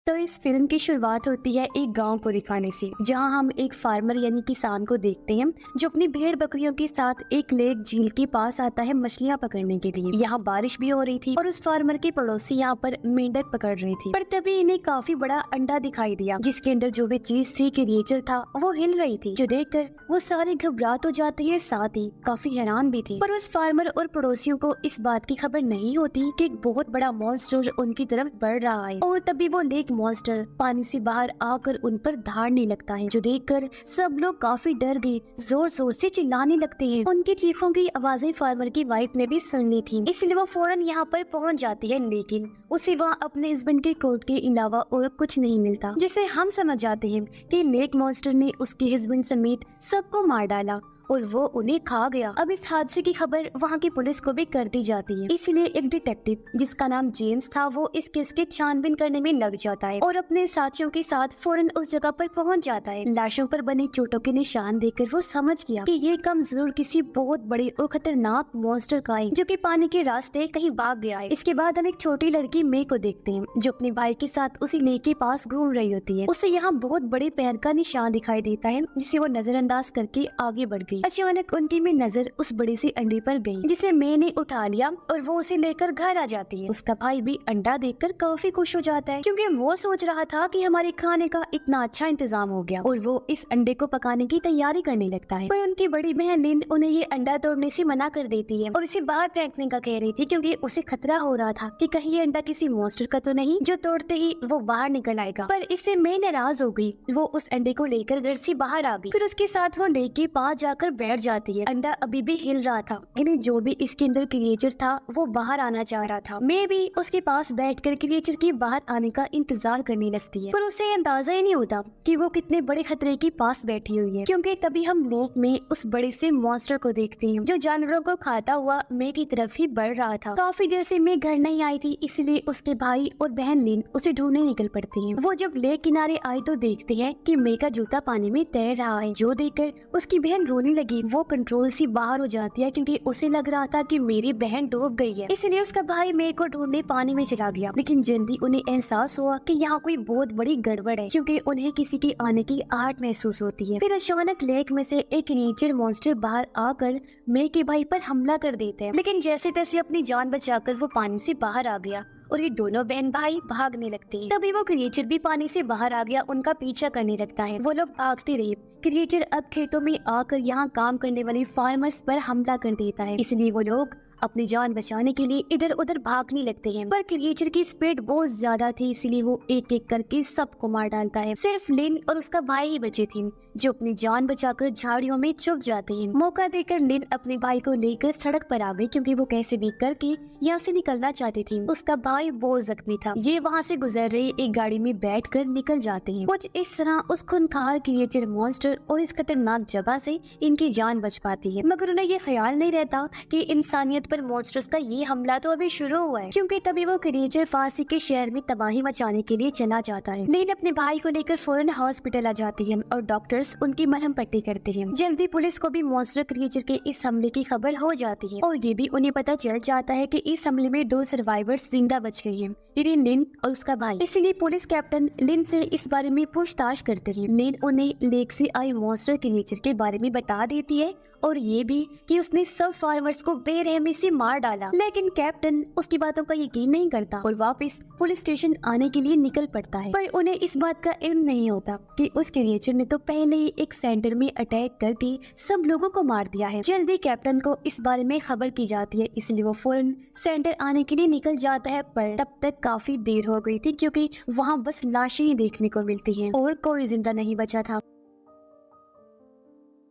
तो इस फिल्म की शुरुआत होती है एक गांव को दिखाने से, जहां हम एक फार्मर यानी किसान को देखते हैं जो अपनी भेड़ बकरियों के साथ एक लेक झील के पास आता है मछलियां पकड़ने के लिए। यहाँ बारिश भी हो रही थी और उस फार्मर के पड़ोसी यहाँ पर मेंढक पकड़ रही थी। पर तभी इन्हें काफी बड़ा अंडा दिखाई दिया जिसके अंदर जो भी चीज थी क्रिएचर था वो हिल रही थी, जो देखकर वो सारे घबरा तो जाते हैं, साथ ही काफी हैरान भी थे। पर उस फार्मर और पड़ोसियों को इस बात की खबर नहीं होती कि एक बहुत बड़ा मॉन्स्टर उनकी तरफ बढ़ रहा है। और तभी वो लेक मॉन्स्टर पानी से बाहर आकर उन पर धाड़ने लगता है, जो देखकर सब लोग काफी डर गए, जोर जोर से चिल्लाने लगते हैं। उनकी चीखों की आवाजें फार्मर की वाइफ ने भी सुन ली थी, इसलिए वो फौरन यहाँ पर पहुँच जाती है, लेकिन उसे वहाँ अपने हस्बैंड के कोट के अलावा और कुछ नहीं मिलता, जिससे हम समझ जाते हैं कि लेक मॉन्स्टर ने उसके हस्बैंड समेत सबको मार डाला और वो उन्हें खा गया। अब इस हादसे की खबर वहाँ की पुलिस को भी कर दी जाती है, इसलिए एक डिटेक्टिव जिसका नाम जेम्स था वो इस केस के छानबीन करने में लग जाता है और अपने साथियों के साथ फौरन उस जगह पर पहुँच जाता है। लाशों पर बने चोटों के निशान देखकर वो समझ गया कि ये काम जरूर किसी बहुत बड़े और खतरनाक मॉन्स्टर का है, जो कि पानी के रास्ते कहीं भाग गया है। इसके बाद हम एक छोटी लड़की मे को देखते हैं जो अपने भाई के साथ उसी लेक के पास घूम रही होती है। उसे यहाँ बहुत बड़े पैर का निशान दिखाई देता है, जिसे वो नजरअंदाज करके आगे बढ़ गई। अचानक उनकी भी नजर उस बड़े से अंडे पर गई, जिसे मैं ने उठा लिया और वो उसे लेकर घर आ जाती है। उसका भाई भी अंडा देखकर काफी खुश हो जाता है, क्योंकि वो सोच रहा था कि हमारे खाने का इतना अच्छा इंतजाम हो गया, और वो इस अंडे को पकाने की तैयारी करने लगता है। पर उनकी बड़ी बहन लिन उन्हें ये अंडा तोड़ने से मना कर देती है और इसे बाहर फेंकने का कह रही थी, क्योंकि उसे खतरा हो रहा था कि कहीं ये अंडा किसी मॉन्स्टर का तो नहीं जो तोड़ते ही वो बाहर निकल आएगा। पर इससे मैं नाराज हो गई, वो उस अंडे को लेकर घर से बाहर आ गई। फिर उसके साथ वो लेक के पास जाकर बैठ जाती है। अंडा अभी भी हिल रहा था, यानी जो भी इसके अंदर क्रिएचर था वो बाहर आना चाह रहा था। मैं भी उसके पास बैठकर क्रिएचर के बाहर आने का इंतजार करने लगती है, पर उसे अंदाजा ही नहीं होता कि वो कितने बड़े खतरे के पास बैठी हुई है, क्योंकि तभी हम लेक में उस बड़े से मॉन्स्टर को देखते हैं जो जानवरों को खाता हुआ मे की तरफ ही बढ़ रहा था। काफी देर से मैं घर नहीं आई थी, इसलिए उसके भाई और बहन लिन उसे ढूंढने निकल पड़ती हैं। वो जब लेक किनारे आई तो देखते हैं कि मे का जूता पानी में तैर रहा है, जो देखकर उसकी बहन रोने लगी। वो कंट्रोल से बाहर हो जाती है, क्योंकि उसे लग रहा था कि मेरी बहन डूब गई है, इसलिए उसका भाई मे को ढूंढने पानी में चला गया। लेकिन जल्दी उन्हें एहसास हुआ कि यहाँ कोई बहुत बड़ी गड़बड़ है, क्योंकि उन्हें किसी के आने की आहट महसूस होती है। फिर अचानक लेक में से एक नेचर मॉन्स्टर बाहर आकर मे के भाई पर हमला कर देते हैं, लेकिन जैसे तैसे अपनी जान बचाकर वो पानी से बाहर आ गया और ये दोनों बहन भाई भागने लगते हैं। तभी वो क्रिएचर भी पानी से बाहर आ गया, उनका पीछा करने लगता है। वो लोग भागते रहे। क्रिएचर अब खेतों में आकर यहाँ काम करने वाले फार्मर्स पर हमला कर देता है, इसलिए वो लोग अपनी जान बचाने के लिए इधर उधर भागने लगते हैं। पर क्रिएचर की स्पीड बहुत ज्यादा थी, इसलिए वो एक एक करके सबको मार डालता है। सिर्फ लिन और उसका भाई ही बचे थे, जो अपनी जान बचाकर झाड़ियों में छुप जाते हैं। मौका देकर लिन अपने भाई को लेकर सड़क पर आ गई, क्योंकि वो कैसे भी करके यहाँ से निकलना चाहती थी। उसका भाई बहुत जख्मी था। ये वहाँ से गुजर रही एक गाड़ी में बैठकर निकल जाते हैं। कुछ इस तरह उस खूंखार क्रिएचर मॉन्स्टर और इस खतरनाक जगह से इनकी जान बच पाती है। मगर उन्हें ये ख्याल नहीं रहता कि इंसानियत पर मॉन्स्टर्स का ये हमला तो अभी शुरू हुआ है, क्योंकि तभी वो क्रिएचर फांसी के शहर में तबाही मचाने के लिए चला जाता है। लेकिन अपने भाई को लेकर फौरन हॉस्पिटल आ जाती है और डॉक्टर्स उनकी मरहम पट्टी करते हैं। जल्दी पुलिस को भी मॉन्स्टर क्रिएचर के इस हमले की खबर हो जाती है, और ये भी उन्हें पता चल जाता है कि इस हमले में 2 सर्वाइवर्स जिंदा बच गए हैं, लिन और उसका भाई। इसलिए पुलिस कैप्टन लिन से इस बारे में पूछताछ करते हैं। लिन उन्हें लेक से आए मॉन्स्टर क्रिएचर के बारे में बता देती है, और ये भी कि उसने सब फार्मर्स को बेरहमी से मार डाला। लेकिन कैप्टन उसकी बातों का यकीन नहीं करता और वापस पुलिस स्टेशन आने के लिए निकल पड़ता है। पर उन्हें इस बात का इल्म नहीं होता कि उस क्रिएचर ने तो पहले ही एक सेंटर में अटैक करके सब लोगों को मार दिया है। जल्दी कैप्टन को इस बारे में खबर की जाती है, इसलिए वो फौरन सेंटर आने के लिए निकल जाता है। पर तब तक काफी देर हो गई थी, क्योंकि वहाँ बस लाशें ही देखने को मिलती हैं और कोई जिंदा नहीं बचा था।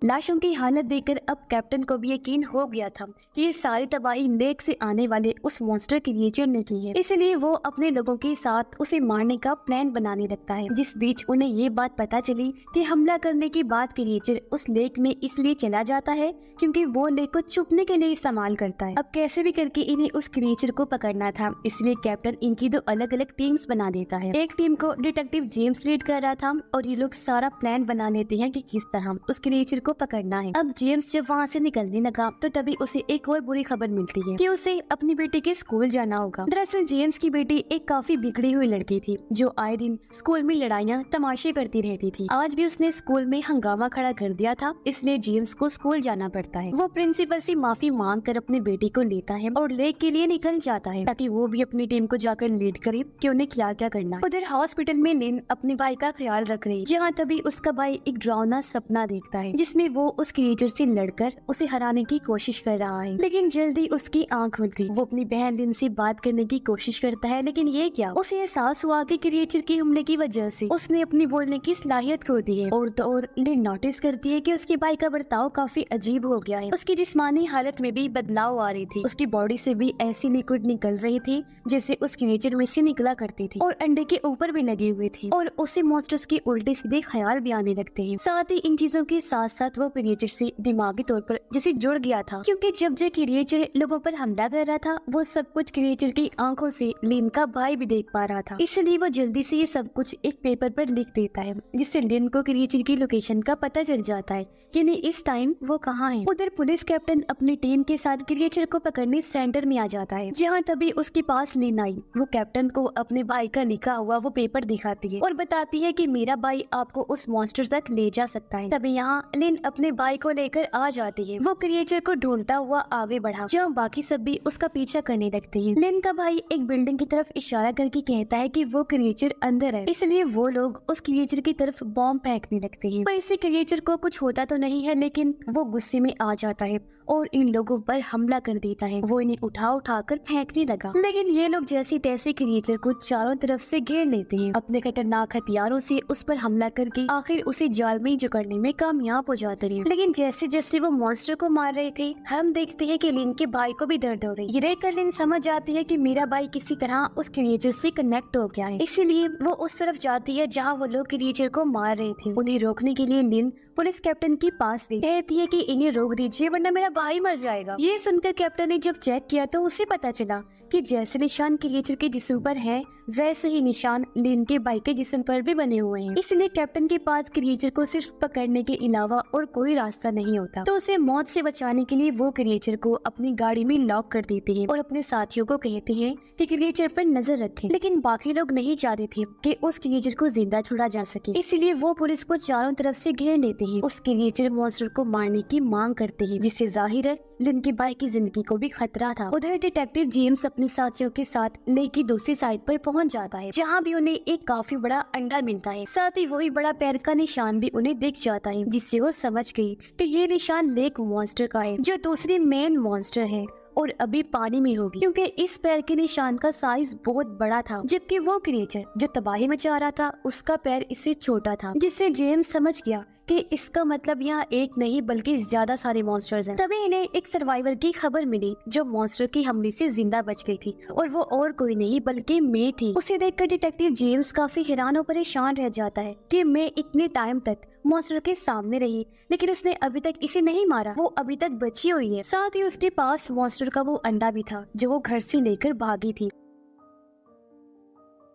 लाशों की हालत देखकर अब कैप्टन को भी यकीन हो गया था कि ये सारी तबाही लेक से आने वाले उस मॉन्स्टर क्रिएचर ने की है, इसलिए वो अपने लोगों के साथ उसे मारने का प्लान बनाने लगता है। जिस बीच उन्हें ये बात पता चली कि हमला करने के बाद क्रिएचर उस लेक में इसलिए चला जाता है क्योंकि वो लेक को छुपने के लिए इस्तेमाल करता है। अब कैसे भी करके इन्हें उस क्रिएचर को पकड़ना था, इसलिए कैप्टन इनकी 2 अलग अलग टीम्स बना देता है। एक टीम को डिटेक्टिव जेम्स लीड कर रहा था और ये लोग सारा प्लान बना लेते हैं कि किस तरह उस क्रिएचर को पकड़ना है। अब जेम्स जब वहाँ से निकलने लगा तो तभी उसे एक और बुरी खबर मिलती है कि उसे अपनी बेटी के स्कूल जाना होगा। दरअसल जेम्स की बेटी एक काफी बिगड़ी हुई लड़की थी जो आए दिन स्कूल में लड़ाइयाँ तमाशे करती रहती थी। आज भी उसने स्कूल में हंगामा खड़ा कर दिया था, इसलिए जेम्स को स्कूल जाना पड़ता है। वो प्रिंसिपल से माफी मांग कर अपनी बेटी को लेता है और लेक के लिए निकल जाता है ताकि वो भी अपनी टीम को जाकर लीड करे कि उन्हें क्या क्या करना है। उधर हॉस्पिटल में लिन अपने भाई का ख्याल रख रही, जहाँ तभी उसका भाई एक डरावना सपना देखता है जिसमें वो उस क्रिएचर से लड़कर उसे हराने की कोशिश कर रहा है। लेकिन जल्दी उसकी आंख खुल गई। वो अपनी बहन लिन से बात करने की कोशिश करता है, लेकिन ये क्या, उसे एहसास हुआ कि क्रिएचर के हमले की वजह से उसने अपनी बोलने की सलाहियत खो दी है। और तो और लिन नोटिस करती है कि उसके भाई का बर्ताव काफी अजीब हो गया है। उसकी जिस्मानी हालत में भी बदलाव आ रही थी, उसकी बॉडी से भी ऐसी लिक्विड निकल रही थी जैसे उस क्रिएचर में से निकला करती थी और अंडे के ऊपर भी लगी हुई थी और उसे मॉन्स्टर्स के उल्टे सीधे ख्याल भी आने लगते हैं। साथ ही इन चीजों के साथ साथ वो क्रिएचर से दिमागी तौर पर जैसे जुड़ गया था, क्योंकि जब जो क्रिएचर लोगों पर हमला कर रहा था वो सब कुछ क्रिएचर की आंखों से लिन का भाई भी देख पा रहा था। इसलिए वो जल्दी से ये सब कुछ एक पेपर पर लिख देता है जिससे लिन को क्रिएचर की लोकेशन का पता चल जाता है कि नहीं इस टाइम वो कहाँ है। उधर पुलिस कैप्टन अपनी टीम के साथ क्रिएचर को पकड़ने सेंटर में आ जाता है, जहाँ तभी उसके पास लिन आई। वो कैप्टन को अपने भाई का लिखा हुआ वो पेपर दिखाती है और बताती है कि मेरा भाई आपको उस मॉन्स्टर तक ले जा सकता है। तभी यहाँ लिन अपने भाई को लेकर आ जाती है। वो क्रिएचर को ढूंढता हुआ आगे बढ़ा, जहाँ बाकी सब भी उसका पीछा करने लगते हैं। लिन का भाई एक बिल्डिंग की तरफ इशारा करके कहता है कि वो क्रिएचर अंदर है, इसलिए वो लोग उस क्रिएचर की तरफ बॉम्ब फेंकने लगते हैं। पर इससे क्रिएचर को कुछ होता तो नहीं है, लेकिन वो गुस्से में आ जाता है और इन लोगों पर हमला कर देता है। वो इन्हें उठा कर फेंकने लगा, लेकिन ये लोग जैसे तैसे क्रिएचर को चारों तरफ से घेर लेते हैं। अपने खतरनाक हथियारों से उस पर हमला करके आखिर उसे जाल में जकड़ने में कामयाब हो जाते हैं। लेकिन जैसे जैसे वो मॉन्स्टर को मार रहे थे, हम देखते हैं कि लिन के भाई को भी दर्द हो रही। ये देखकर लिन समझ जाती है कि मेरा भाई किसी तरह उस क्रिएचर से कनेक्ट हो गया है, इसीलिए वो उस तरफ जाती है जहाँ वो लोग क्रिएचर को मार रहे थे। उन्हें रोकने के लिए लिन पुलिस कैप्टन के पास गई, कहती है कि इन्हें रोक दीजिए वरना मेरा भाई मर जाएगा। ये सुनकर कैप्टन ने जब चेक किया तो उसे पता चला कि जैसे निशान क्रिएचर के जिस्म पर है वैसे ही निशान लिन के भाई के जिस्म पर भी बने हुए हैं। इसलिए कैप्टन के पास क्रिएचर को सिर्फ पकड़ने के अलावा और कोई रास्ता नहीं होता, तो उसे मौत से बचाने के लिए वो क्रिएचर को अपनी गाड़ी में लॉक कर देते हैं और अपने साथियों को कहते हैं कि क्रिएचर पर नजर रखें। लेकिन बाकी लोग नहीं चाहते थे कि उस क्रिएचर को जिंदा छोड़ा जा सके, इसलिए वो पुलिस को चारों तरफ से घेर लेते हैं। उस क्रिएचर मॉन्स्टर को मारने की मांग करते हैं, जिससे जाहिर है लिन के भाई की जिंदगी को भी खतरा था। उधर डिटेक्टिव जेम्स अपने साथियों के साथ लेक की दूसरी साइड पर पहुंच जाता है, जहां भी उन्हें एक काफी बड़ा अंडा मिलता है। साथ ही वही बड़ा पैर का निशान भी उन्हें दिख जाता है, जिससे वो समझ गई कि ये निशान लेक मॉन्स्टर का है, जो दूसरी मेन मॉन्स्टर है और अभी पानी में होगी, क्योंकि इस पैर के निशान का साइज बहुत बड़ा था, जबकि वो क्रिएचर जो तबाही मचा रहा था उसका पैर इससे छोटा था, जिससे जेम्स समझ गया कि इसका मतलब यहाँ एक नहीं बल्कि ज्यादा सारे मॉन्स्टर्स हैं। तभी इन्हें एक सर्वाइवर की खबर मिली जो मॉन्स्टर की हमले से जिंदा बच गई थी, और वो और कोई नहीं बल्कि मे थी। उसे देखकर डिटेक्टिव जेम्स काफी हैरान और परेशान रह जाता है कि मे इतने टाइम तक मॉन्स्टर के सामने रही, लेकिन उसने अभी तक इसे नहीं मारा, वो अभी तक बची हुई है। साथ ही उसके पास मॉन्स्टर का वो अंडा भी था जो वो घर से लेकर भागी थी।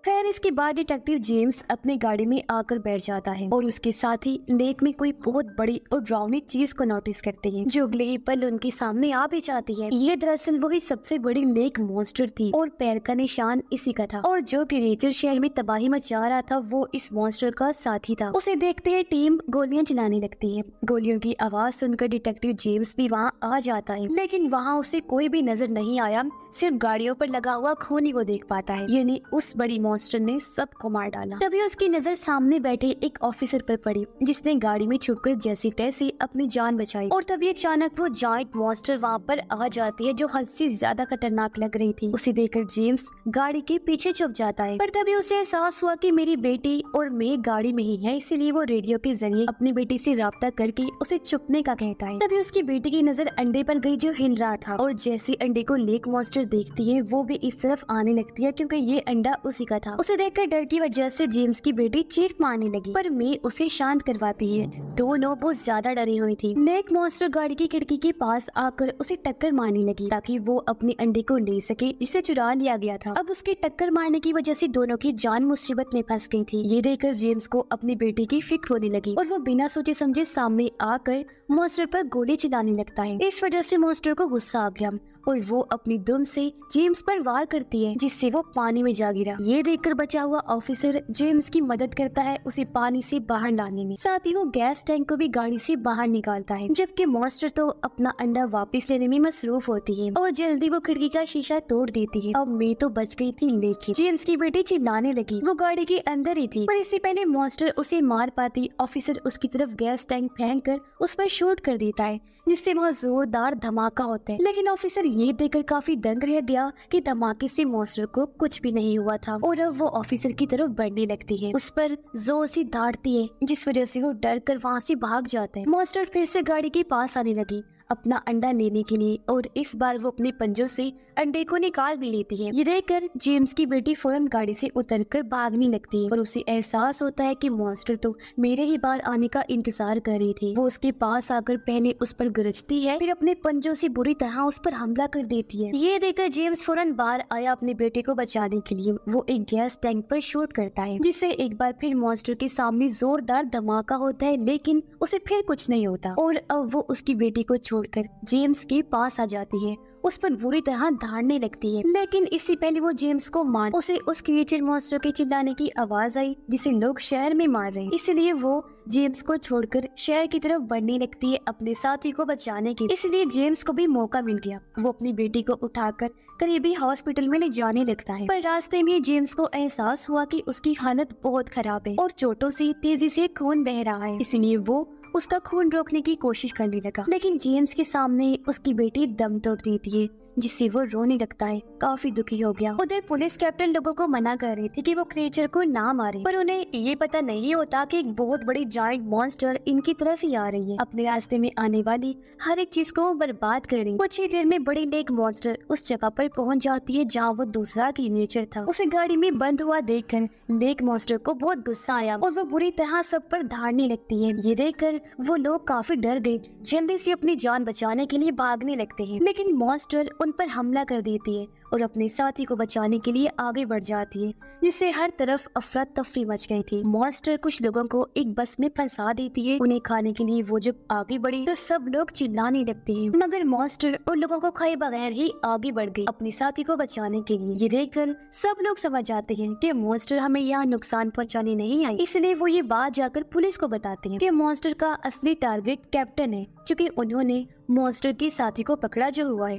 खैर इसके बाद डिटेक्टिव जेम्स अपनी गाड़ी में आकर बैठ जाता है और उसके साथ ही लेक में कोई बहुत बड़ी और डरावनी चीज को नोटिस करते हैं, जो अगले ही पल उनके सामने आ भी जाती है। ये दरअसल वही सबसे बड़ी लेक मॉन्स्टर थी और पैर का निशान इसी का था, और जो क्रिएचर शहर में तबाही मचा रहा था वो इस मॉन्स्टर का साथी था। उसे देखते ही टीम गोलियां चलाने लगती है। गोलियों की आवाज सुनकर डिटेक्टिव जेम्स भी वहाँ आ जाता है, लेकिन वहाँ उसे कोई भी नजर नहीं आया, सिर्फ गाड़ियों पर लगा हुआ खून ही वो देख पाता है, यानी उस बड़ी मॉन्स्टर ने सबको मार डाला। तभी उसकी नजर सामने बैठे एक ऑफिसर पर पड़ी, जिसने गाड़ी में छुपकर जैसे तैसे अपनी जान बचाई, और तभी अचानक वो जायंट मॉन्स्टर वहाँ पर आ जाती है जो हद से ज्यादा खतरनाक लग रही थी। उसे देखकर जेम्स गाड़ी के पीछे छुप जाता है, पर तभी उसे एहसास हुआ कि मेरी बेटी और मैं गाड़ी में ही है, इसीलिए वो रेडियो के जरिए अपनी बेटी से राब्ता करके उसे छुपने का कहता है। तभी उसकी बेटी की नजर अंडे पर गई जो हिल रहा था, और जैसे अंडे को लेक मॉन्स्टर देखती है वो भी इस तरफ आने लगती है, क्योंकि ये अंडा उसी का गया था। उसे देखकर डर की वजह से जेम्स की बेटी चीख मारने लगी, पर मे उसे शांत करवाती है। दोनों बहुत ज्यादा डरी हुई थी। लेक मॉन्स्टर गाड़ी की खिड़की के पास आकर उसे टक्कर मारने लगी ताकि वो अपने अंडे को ले सके, इसे चुरा लिया गया था। अब उसके टक्कर मारने की वजह से दोनों की जान मुसीबत में फंस गई थी। ये देखकर जेम्स को अपनी बेटी की फिक्र होने लगी और वो बिना सोचे समझे सामने आकर मॉन्स्टर पर गोली चलाने लगता है। इस वजह से मॉन्स्टर को गुस्सा आ गया और वो अपनी दुम से जेम्स पर वार करती है, जिससे वो पानी में जा गिरा। ये देखकर बचा हुआ ऑफिसर जेम्स की मदद करता है उसे पानी से बाहर लाने में। साथ ही वो गैस टैंक को भी गाड़ी से बाहर निकालता है, जबकि मॉन्स्टर तो अपना अंडा वापस लेने में मसरूफ होती है और जल्दी वो खिड़की का शीशा तोड़ देती है। अब मे तो बच गई थी, लेकिन जेम्स की बेटी चिल्लाने लगी। वो गाड़ी के अंदर ही थी, पर इससे पहले मॉन्स्टर उसे मार पाती ऑफिसर उसकी तरफ गैस टैंक फेंक कर उस पर शूट कर देता है, जिससे बहुत जोरदार धमाका होता है। लेकिन ऑफिसर ये देखकर काफी दंग रह गया कि धमाके से मॉन्स्टर को कुछ भी नहीं हुआ था और अब वो ऑफिसर की तरफ बढ़ने लगती है, उस पर जोर से दाड़ती है, जिस वजह से वो डर कर वहाँ से भाग जाता है। मॉन्स्टर फिर से गाड़ी के पास आने लगी अपना अंडा लेने के लिए और इस बार वो अपने पंजों से अंडे को निकाल भी लेती है। ये देखकर जेम्स की बेटी फौरन गाड़ी से उतरकर भागने लगती है और उसे एहसास होता है कि मॉन्स्टर तो मेरे ही बार आने का इंतजार कर रही थी। वो उसके पास आकर पहले उस पर गरजती है, फिर अपने पंजों से बुरी तरह उस पर हमला कर देती है। ये देखकर जेम्स फौरन बाहर आया अपने बेटे को बचाने के लिए। वो एक गैस टैंक पर शूट करता है, जिससे एक बार फिर मॉन्स्टर के सामने जोरदार धमाका होता है, लेकिन उसे फिर कुछ नहीं होता और अब वो उसकी बेटी को छोड़कर जेम्स के पास आ जाती है, उस पर बुरी तरह धाड़ने लगती है। लेकिन इससे पहले वो जेम्स को मार उसे उस क्रिएचर मॉन्स्टर के चिल्लाने की आवाज आई जिसे लोग शहर में मार रहे हैं, इसलिए वो जेम्स को छोड़कर शहर की तरफ बढ़ने लगती है अपने साथी को बचाने के। इसलिए जेम्स को भी मौका मिल गया। वो अपनी बेटी को उठाकर करीबी हॉस्पिटल में ले जाने लगता है, पर रास्ते में जेम्स को एहसास हुआ कि उसकी हालत बहुत खराब है और चोटों से तेजी से खून बह रहा है, इसलिए वो उसका खून रोकने की कोशिश करने लगा। लेकिन जेम्स के सामने उसकी बेटी दम तोड़ देती है, जिससे वो रोने लगता है, काफी दुखी हो गया। उधर पुलिस कैप्टन लोगों को मना कर रही थी कि वो क्रिएचर को ना मारे, पर उन्हें ये पता नहीं होता कि एक बहुत बड़ी जायंट मॉन्स्टर इनकी तरफ ही आ रही है, अपने रास्ते में आने वाली हर एक चीज को बर्बाद कर रही। कुछ ही देर में बड़ी लेक मॉन्स्टर उस जगह पर पहुंच जाती है जहाँ वो दूसरा क्रिएचर था। उसे गाड़ी में बंद हुआ देखकर लेक मॉन्स्टर को बहुत गुस्सा आया और वो बुरी तरह सब पर धाड़ने लगती है। ये देखकर वो लोग काफी डर गए, जल्दी से अपनी जान बचाने के लिए भागने लगते हैं, लेकिन मॉन्स्टर उन पर हमला कर देती है और अपने साथी को बचाने के लिए आगे बढ़ जाती है, जिससे हर तरफ अफरा तफरी मच गई थी। मॉन्स्टर कुछ लोगों को एक बस में फंसा देती है। उन्हें खाने के लिए वो जब आगे बढ़ी तो सब लोग चिल्लाने लगते हैं, मगर मॉन्स्टर उन लोगों को खाए बगैर ही आगे बढ़ गई अपने साथी को बचाने के लिए। ये देखकर सब लोग समझ जाते हैं कि मॉन्स्टर हमें यहाँ नुकसान पहुँचाने नहीं आई, इसलिए वो ये बात जाकर पुलिस को बताते हैं कि मॉन्स्टर का असली टारगेट कैप्टन है, क्योंकि उन्होंने मॉन्स्टर के साथी को पकड़ा जो हुआ है।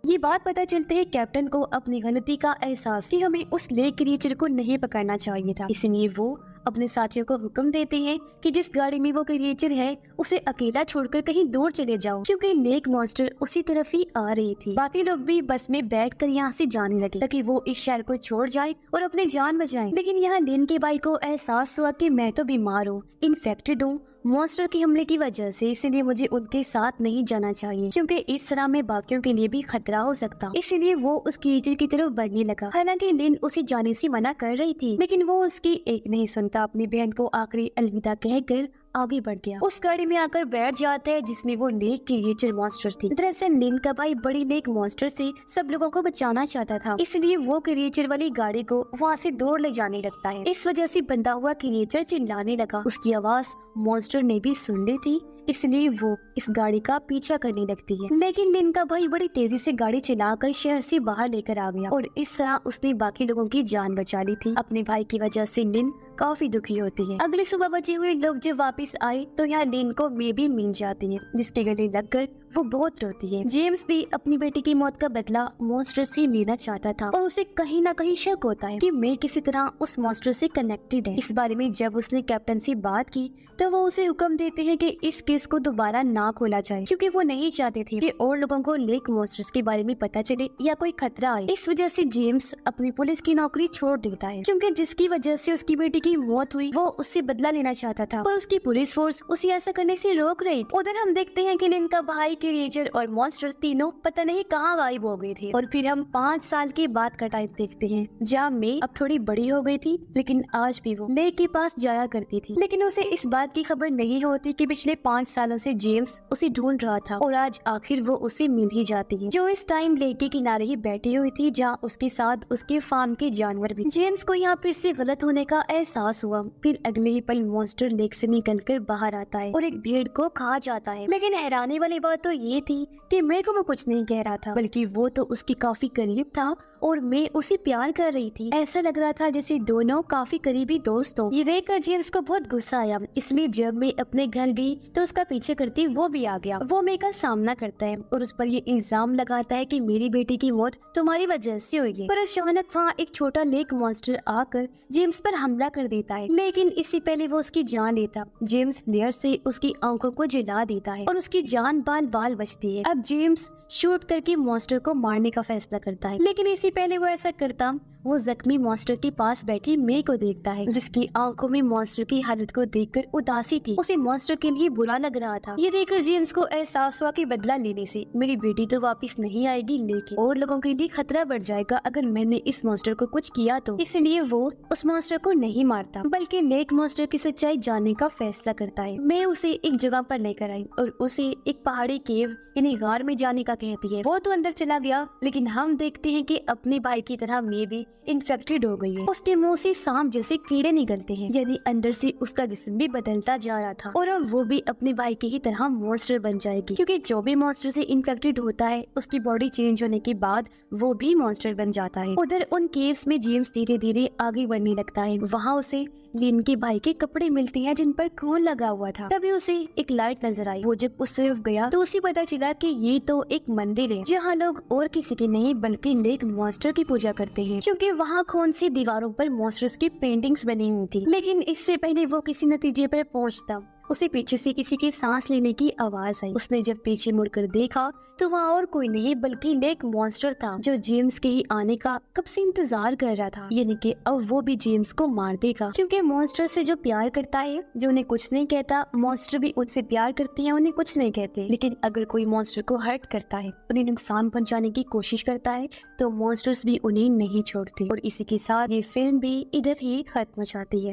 ये बात पता चलते है कैप्टन को अपनी गलती का एहसास कि हमें उस लेक क्रिएचर को नहीं पकड़ना चाहिए था, इसलिए वो अपने साथियों को हुक्म देते हैं कि जिस गाड़ी में वो क्रिएचर है उसे अकेला छोड़कर कहीं दूर चले जाओ, क्योंकि लेक मॉन्स्टर उसी तरफ ही आ रही थी। बाकी लोग भी बस में बैठकर यहाँ से जाने लगे ताकि वो इस शहर को छोड़ जाए और अपनी जान बचाए। लेकिन यहाँ लिन के भाई को एहसास हुआ कि मैं तो बीमार हूँ, इन्फेक्टेड हूँ मॉन्स्टर के हमले की वजह से, इसलिए मुझे उनके साथ नहीं जाना चाहिए, क्योंकि इस तरह में बाकियों के लिए भी खतरा हो सकता। इसलिए वो उस क्रिएचर की तरफ बढ़ने लगा। हालांकि लिन उसे जाने से मना कर रही थी, लेकिन वो उसकी एक नहीं सुनता, अपनी बहन को आखिरी अलविदा कहकर आगे बढ़ गया। उस गाड़ी में आकर बैठ जाता है जिसमें वो लेक क्रिएचर मॉन्स्टर थी। दरअसल लिन का भाई बड़ी लेक मॉन्स्टर से सब लोगों को बचाना चाहता था, इसलिए वो क्रिएचर वाली गाड़ी को वहाँ से दूर ले जाने लगता है। इस वजह से बंधा हुआ क्रिएचर चिल्लाने लगा। उसकी आवाज मॉन्स्टर ने भी सुन ली थी, इसलिए वो इस गाड़ी का पीछा करने लगती है। लेकिन लिन का भाई बड़ी तेजी से गाड़ी चलाकर शहर से बाहर लेकर आ गया और इस तरह उसने बाकी लोगों की जान बचा ली थी। अपने भाई की वजह से लिन काफी दुखी होती है। अगली सुबह बचे हुए लोग जब वापस आए तो यहाँ लिन को मे भी मिल जाती है, जिसके गले लगकर वो बहुत रोती है। जेम्स भी अपनी बेटी की मौत का बदला मॉन्स्टर से लेना चाहता था और उसे कहीं ना कहीं शक होता है कि मैं किसी तरह उस मॉन्स्टर से कनेक्टेड है। इस बारे में जब उसने कैप्टन से बात की तो वो उसे हुक्म देते हैं कि इस केस को दोबारा ना खोला जाए, क्योंकि वो नहीं चाहते थे कि और लोगों को लेक मॉन्स्टर्स के बारे में पता चले या कोई खतरा आए। इस वजह से जेम्स अपनी पुलिस की नौकरी छोड़ देता है, क्योंकि जिसकी वजह से उसकी बेटी की मौत हुई वो उससे बदला लेना चाहता था, पर उसकी पुलिस फोर्स उसे ऐसा करने से रोक रही। उधर हम देखते हैं कि लिन का भाई क्रिएचर और मॉन्स्टर तीनों पता नहीं कहाँ गायब हो गए थे। और फिर हम 5 साल के बाद का टाइम देखते हैं, जहाँ मे अब थोड़ी बड़ी हो गई थी, लेकिन आज भी वो लेक के पास जाया करती थी। लेकिन उसे इस बात की खबर नहीं होती कि पिछले 5 सालों से जेम्स उसे ढूंढ रहा था और आज आखिर वो उसे मिल ही जाती है, जो इस टाइम लेक के किनारे ही बैठी हुई थी, जहाँ उसके साथ उसके फार्म के जानवर भी। जेम्स को यहाँ फिर से गलत होने का एहसास हुआ। फिर अगले ही पल मॉन्स्टर लेक से निकलकर बाहर आता है और एक भेड़ को खा जाता है। लेकिन हैरानी वाली बात तो ये थी कि मे को वो कुछ नहीं कह रहा था, बल्कि वो तो उसके काफी करीब था और मे उसे प्यार कर रही थी। ऐसा लग रहा था जैसे दोनों काफी करीबी दोस्त हो। ये देखकर जेम्स को बहुत गुस्सा आया, इसलिए जब मे अपने घर गई तो उसका पीछे करती वो भी आ गया। वो मे का सामना करता है और उस पर ये इल्जाम लगाता है कि मेरी बेटी की मौत तुम्हारी वजह से हुई है। पर अचानक वहाँ एक छोटा लेक मॉन्स्टर आकर जेम्स पर हमला कर देता है, लेकिन इससे पहले वो उसकी जान लेता। जेम्स फ्लेयर से उसकी आंखों को जला देता है और उसकी जान बाल बाल बचती है। अब जेम्स शूट करके मॉन्स्टर को मारने का फैसला करता है, लेकिन इससे पहले वो ऐसा करता वो जख्मी मॉन्स्टर के पास बैठी मे को देखता है, जिसकी आंखों में मॉन्स्टर की हालत को देखकर उदासी थी। उसे मॉन्स्टर के लिए बुरा लग रहा था। ये देखकर जेम्स को एहसास हुआ कि बदला लेने से मेरी बेटी तो वापस नहीं आएगी, लेकिन और लोगों के लिए खतरा बढ़ जाएगा अगर मैंने इस मॉन्स्टर को कुछ किया तो। इसलिए वो उस मॉन्स्टर को नहीं मारता, बल्कि लेक मॉन्स्टर की सच्चाई जानने का फैसला करता है। मैं उसे एक जगह पर लेकर आई और उसे एक पहाड़ी केव यानी गार में जाने का कहती है। वो तो अंदर चला गया, लेकिन हम देखते हैं कि अपने भाई की तरह मे भी इन्फेक्टेड हो गई है। उसके मुंह से सांप जैसे कीड़े निकलते हैं, यानी अंदर से उसका जिस्म भी बदलता जा रहा था और अब वो भी अपने भाई की ही तरह मॉन्स्टर बन जाएगी, क्योंकि जो भी मॉन्स्टर से इन्फेक्टेड होता है उसकी बॉडी चेंज होने के बाद वो भी मॉन्स्टर बन जाता है। उधर उन केव्स में जेम्स धीरे धीरे आगे बढ़ने लगता है। वहाँ उसे लिन के भाई के कपड़े मिलते हैं जिन पर खून लगा हुआ था। तभी उसे एक लाइट नजर आई। वो जब उस तरफ गया तो उसे पता चला कि ये तो एक मंदिर है, जहाँ लोग और किसी की नहीं बल्कि लेक मॉन्स्टर की पूजा करते हैं, क्योंकि वहाँ खून सी दीवारों पर मॉन्स्टर्स की पेंटिंग्स बनी हुई थी। लेकिन इससे पहले वो किसी नतीजे पर पहुँचता, उसे पीछे से किसी के सांस लेने की आवाज आई। उसने जब पीछे मुड़कर देखा तो वहाँ और कोई नहीं बल्कि लेक मॉन्स्टर था, जो जेम्स के ही आने का कब से इंतजार कर रहा था। यानी कि अब वो भी जेम्स को मार देगा, क्योंकि मॉन्स्टर से जो प्यार करता है, जो उन्हें कुछ नहीं कहता, मॉन्स्टर भी उनसे प्यार करते हैं, उन्हें कुछ नहीं कहते। लेकिन अगर कोई मॉन्स्टर को हर्ट करता है, उन्हें नुकसान पहुँचाने की कोशिश करता है, तो मॉन्स्टर्स भी उन्हें नहीं छोड़ते। और इसी के साथ ये फिल्म भी इधर ही खत्म हो जाती है।